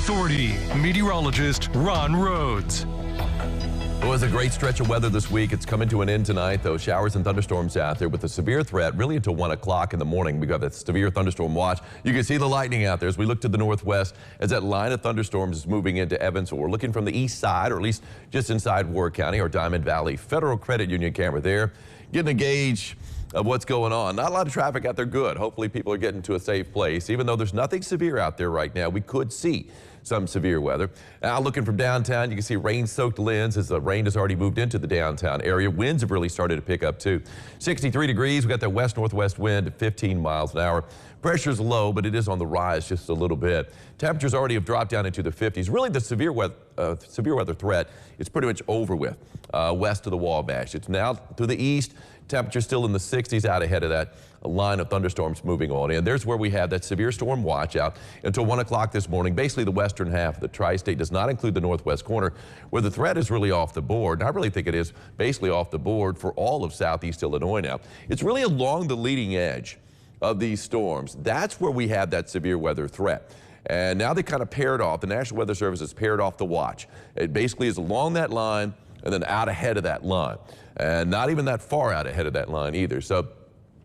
Authority meteorologist Ron Rhodes. It was a great stretch of weather this week. It's coming to an end tonight, though. Showers and thunderstorms out there with a severe threat really until 1 o'clock in the morning. We got that severe thunderstorm watch. You can see the lightning out there as we look to the northwest as that line of thunderstorms is moving into Evansville. We're looking from the east side, or at least just inside Ward County, or Diamond Valley Federal Credit Union camera there. Getting a gauge of what's going on. Not a lot of traffic out there. Good. Hopefully people are getting to a safe place. Even though there's nothing severe out there right now, we could see some severe weather. Now looking from downtown, you can see rain-soaked lanes as the rain has already moved into the downtown area. Winds have really started to pick up too. 63 degrees. We got that west-northwest wind at 15 miles an hour. Pressure's low, but it is on the rise just a little bit. Temperatures already have dropped down into the 50s. Really, the severe weather threat is pretty much over with west of the Wabash. It's now to the east. Temperatures still in the 60s out ahead of that line of thunderstorms moving on. And there's where we have that severe storm watch out until 1 o'clock this morning. Basically, the western half of the tri-state does not include the northwest corner, where the threat is really off the board. And I really think it is basically off the board for all of southeast Illinois now. It's really along the leading edge of these storms. That's where we have that severe weather threat. And now they kind of paired off. The National Weather Service has paired off the watch. It basically is along that line and then out ahead of that line. And not even that far out ahead of that line either. So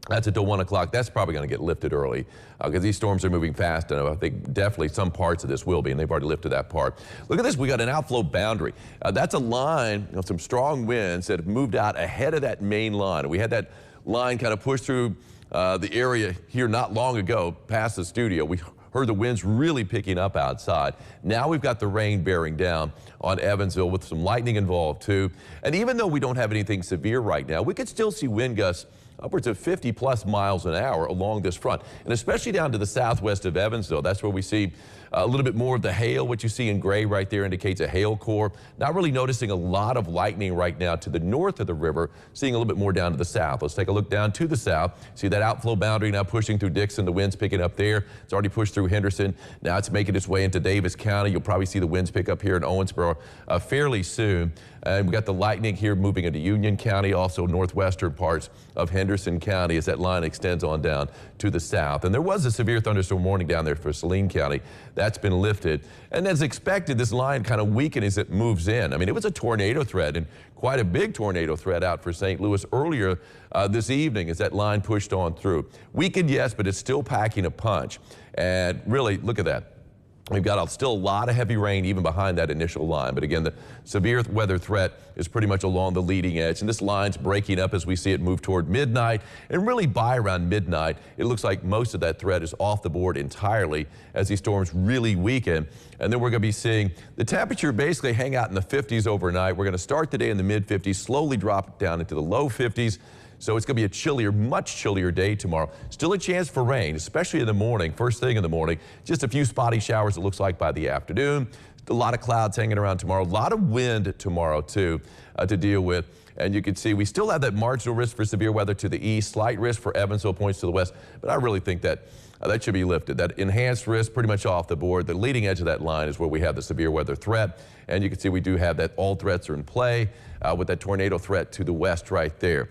that's until 1 o'clock. That's probably going to get lifted early because these storms are moving fast. And I think definitely some parts of this will be, and they've already lifted that part. Look at this. We got an outflow boundary. That's a line of some strong winds that have moved out ahead of that main line. We had that line kind of push through the area here not long ago past the studio. We heard the winds really picking up outside. Now we've got the rain bearing down on Evansville with some lightning involved too. And even though we don't have anything severe right now, we could still see wind gusts upwards of 50+ miles an hour along this front, and especially down to the southwest of Evansville. That's where we see a little bit more of the hail. What you see in gray right there indicates a hail core. Not really noticing a lot of lightning right now to the north of the river, seeing a little bit more down to the south. Let's take a look down to the south. See that outflow boundary now pushing through Dixon. The winds picking up there. It's already pushed through Henderson. Now it's making its way into Davis County. You'll probably see the winds pick up here in Owensboro fairly soon. And we got the lightning here moving into Union County, also northwestern parts of Henderson County as that line extends on down to the south. And there was a severe thunderstorm warning down there for Saline County. That's been lifted. And as expected, this line kind of weakened as it moves in. I mean, it was a tornado threat, and quite a big tornado threat out for St. Louis earlier this evening as that line pushed on through. Weakened, yes, but it's still packing a punch. And really, look at that. We've got still a lot of heavy rain even behind that initial line. But again, the severe weather threat is pretty much along the leading edge. And this line's breaking up as we see it move toward midnight. And really by around midnight, it looks like most of that threat is off the board entirely as these storms really weaken. And then we're going to be seeing the temperature basically hang out in the 50s overnight. We're going to start the day in the mid 50s, slowly drop down into the low 50s. So it's going to be a chillier, much chillier day tomorrow. Still a chance for rain, especially in the morning, first thing in the morning. Just a few spotty showers, it looks like, by the afternoon. A lot of clouds hanging around tomorrow. A lot of wind tomorrow, too, to deal with. And you can see we still have that marginal risk for severe weather to the east, slight risk for Evansville points to the west. But I really think that that should be lifted. That enhanced risk pretty much off the board. The leading edge of that line is where we have the severe weather threat. And you can see we do have that all threats are in play with that tornado threat to the west right there.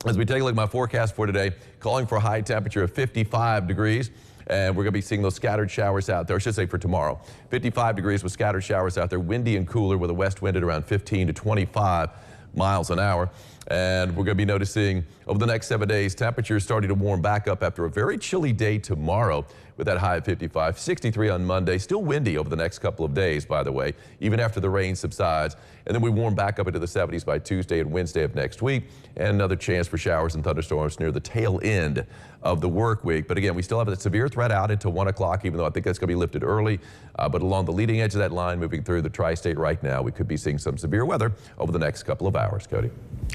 As we take a look at my forecast for today, calling for a high temperature of 55 degrees. And we're going to be seeing those scattered showers out there, I should say for tomorrow. 55 degrees with scattered showers out there, windy and cooler with a west wind at around 15 to 25 miles an hour. And we're going to be noticing over the next 7 days, temperatures starting to warm back up after a very chilly day tomorrow with that high of 55, 63 on Monday. Still windy over the next couple of days, by the way, even after the rain subsides. And then we warm back up into the 70s by Tuesday and Wednesday of next week. And another chance for showers and thunderstorms near the tail end of the work week. But again, we still have a severe threat out until 1 o'clock, even though I think that's going to be lifted early. But along the leading edge of that line, moving through the tri-state right now, we could be seeing some severe weather over the next couple of hours. Cody.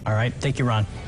All right. Thank you, Ron.